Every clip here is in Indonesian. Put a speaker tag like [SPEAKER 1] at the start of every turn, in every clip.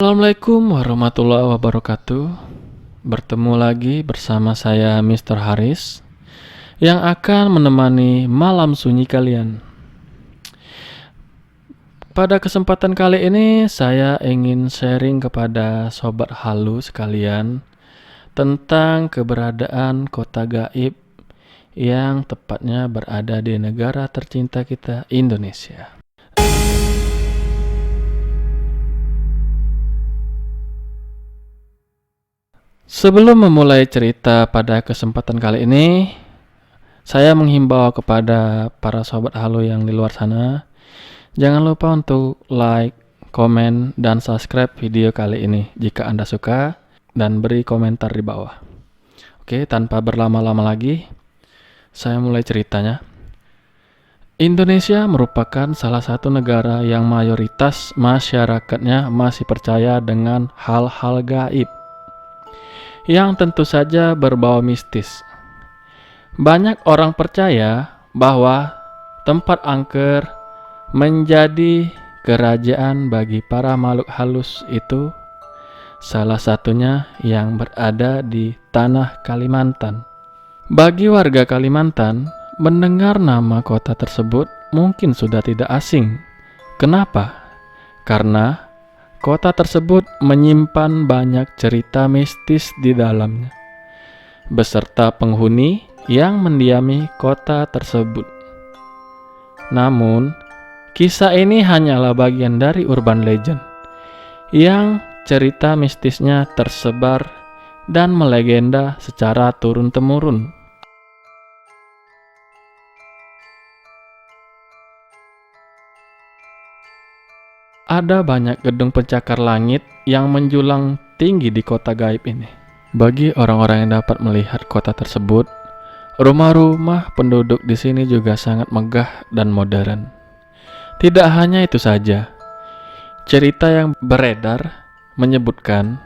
[SPEAKER 1] Assalamualaikum warahmatullahi wabarakatuh. Bertemu lagi bersama saya Mr. Haris yang akan menemani malam sunyi kalian. Pada kesempatan kali ini saya ingin sharing kepada sobat halu sekalian tentang keberadaan kota gaib yang tepatnya berada di negara tercinta kita, Indonesia. Sebelum memulai cerita pada kesempatan kali ini, saya menghimbau kepada para sobat halu yang di luar sana, jangan lupa untuk like, komen, dan subscribe video kali ini jika Anda suka, dan beri komentar di bawah. Oke, tanpa berlama-lama lagi, saya mulai ceritanya. Indonesia merupakan salah satu negara yang mayoritas masyarakatnya masih percaya dengan hal-hal gaib yang tentu saja berbau mistis. Banyak orang percaya bahwa tempat angker menjadi kerajaan bagi para makhluk halus itu, salah satunya yang berada di tanah Kalimantan. Bagi warga Kalimantan, mendengar nama kota tersebut mungkin sudah tidak asing. Kenapa? Karena kota tersebut menyimpan banyak cerita mistis di dalamnya, beserta penghuni yang mendiami kota tersebut. Namun, kisah ini hanyalah bagian dari urban legend yang cerita mistisnya tersebar dan melegenda secara turun-temurun. Ada banyak gedung pencakar langit yang menjulang tinggi di kota gaib ini. Bagi orang-orang yang dapat melihat kota tersebut, rumah-rumah penduduk di sini juga sangat megah dan modern. Tidak hanya itu saja, cerita yang beredar menyebutkan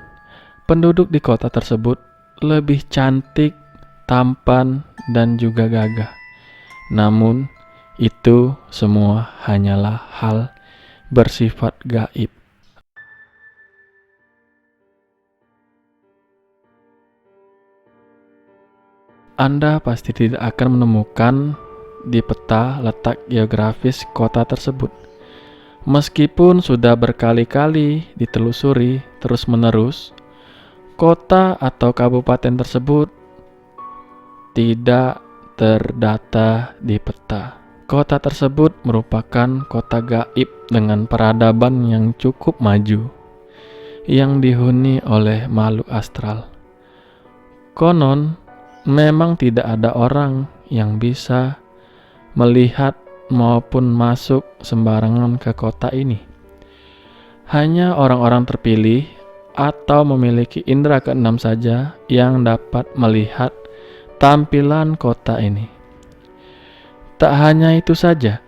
[SPEAKER 1] penduduk di kota tersebut lebih cantik, tampan, dan juga gagah. Namun, itu semua hanyalah hal bersifat gaib. Anda pasti tidak akan menemukan di peta letak geografis kota tersebut. Meskipun sudah berkali-kali ditelusuri terus-menerus, kota atau kabupaten tersebut tidak terdata di peta. Kota tersebut merupakan kota gaib dengan peradaban yang cukup maju, yang dihuni oleh makhluk astral. Konon, memang tidak ada orang yang bisa melihat maupun masuk sembarangan ke kota ini. Hanya orang-orang terpilih atau memiliki indera keenam saja yang dapat melihat tampilan kota ini. Tak hanya itu saja,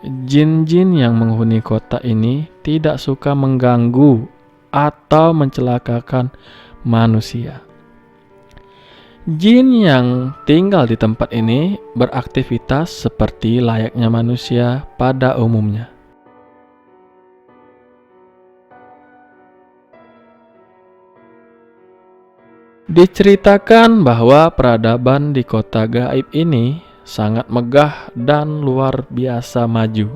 [SPEAKER 1] jin-jin yang menghuni kota ini tidak suka mengganggu atau mencelakakan manusia. Jin yang tinggal di tempat ini beraktivitas seperti layaknya manusia pada umumnya. Diceritakan bahwa peradaban di kota gaib ini sangat megah dan luar biasa maju.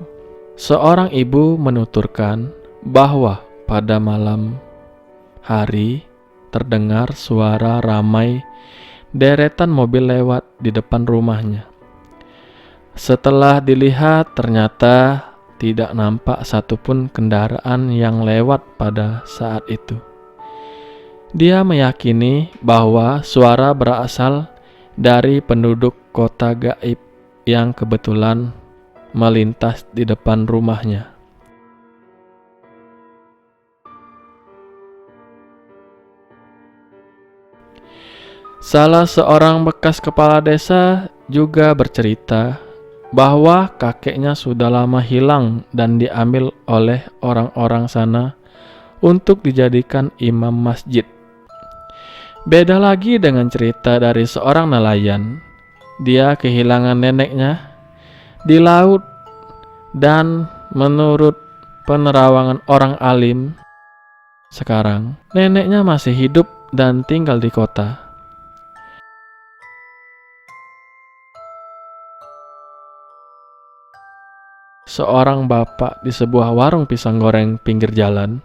[SPEAKER 1] Seorang ibu menuturkan bahwa pada malam hari terdengar suara ramai deretan mobil lewat di depan rumahnya. Setelah dilihat, ternyata tidak nampak satupun kendaraan yang lewat pada saat itu. Dia meyakini bahwa suara berasal dari penduduk kota gaib yang kebetulan melintas di depan rumahnya. Salah seorang bekas kepala desa juga bercerita bahwa kakeknya sudah lama hilang dan diambil oleh orang-orang sana untuk dijadikan imam masjid. Beda lagi dengan cerita dari seorang nelayan. Dia kehilangan neneknya di laut dan menurut penerawangan orang alim, Sekarang, neneknya masih hidup dan tinggal di kota. Seorang bapak di sebuah warung pisang goreng pinggir jalan.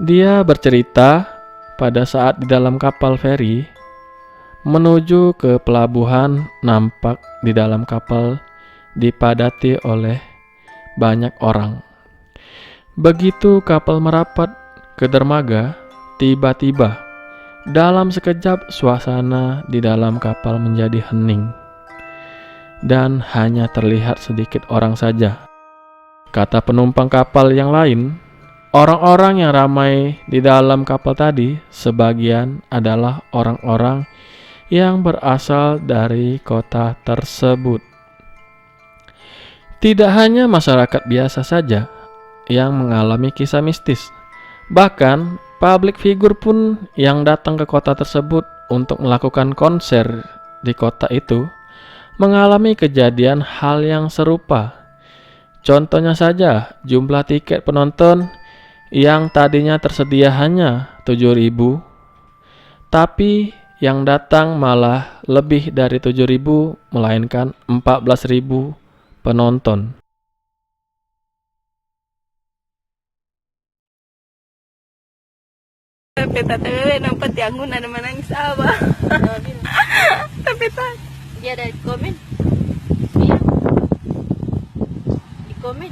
[SPEAKER 1] Dia bercerita pada saat di dalam kapal feri menuju ke pelabuhan, nampak di dalam kapal dipadati oleh banyak orang. Begitu kapal merapat ke dermaga, tiba-tiba dalam sekejap suasana di dalam kapal menjadi hening dan hanya terlihat sedikit orang saja. Kata penumpang kapal yang lain, orang-orang yang ramai di dalam kapal tadi sebagian adalah orang-orang yang berasal dari kota tersebut. Tidak hanya masyarakat biasa saja yang mengalami kisah mistis, bahkan public figure pun yang datang ke kota tersebut untuk melakukan konser di kota itu mengalami kejadian hal yang serupa. Contohnya saja, jumlah tiket penonton yang tadinya tersedia hanya 7.000, tapi yang datang malah lebih dari 7.000, melainkan 14.000 penonton.
[SPEAKER 2] Tapi bebe nampak tiangun ada menangis apa? Tapi tak. Dia ada di komen. Iya. Di komen.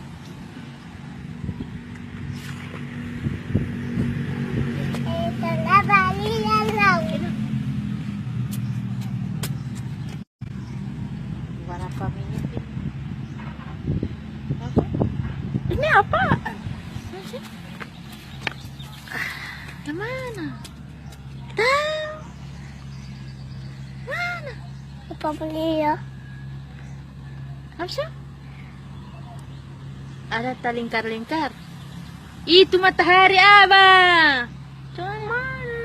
[SPEAKER 2] Berapa menit ini? Ini apa? Mana? Tahu? Mana? Apa beli ya? Apa sih? Ada lingkar-lingkar. Itu matahari abah. Cuman mana?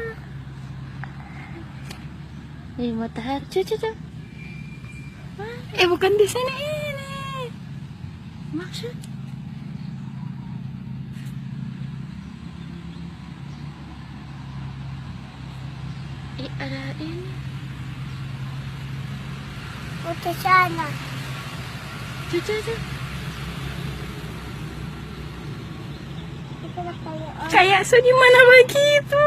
[SPEAKER 2] Ini matahari. Cucu. Bukan di sini ini. Maksud? Ada ini. Ke sana. Cucu. Kayak di mana begitu?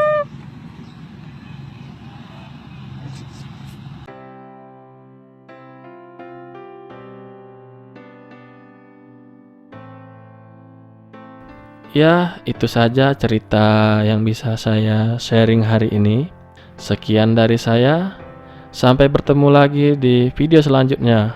[SPEAKER 1] Ya, itu saja cerita yang bisa saya sharing hari ini. Sekian dari saya. Sampai bertemu lagi di video selanjutnya.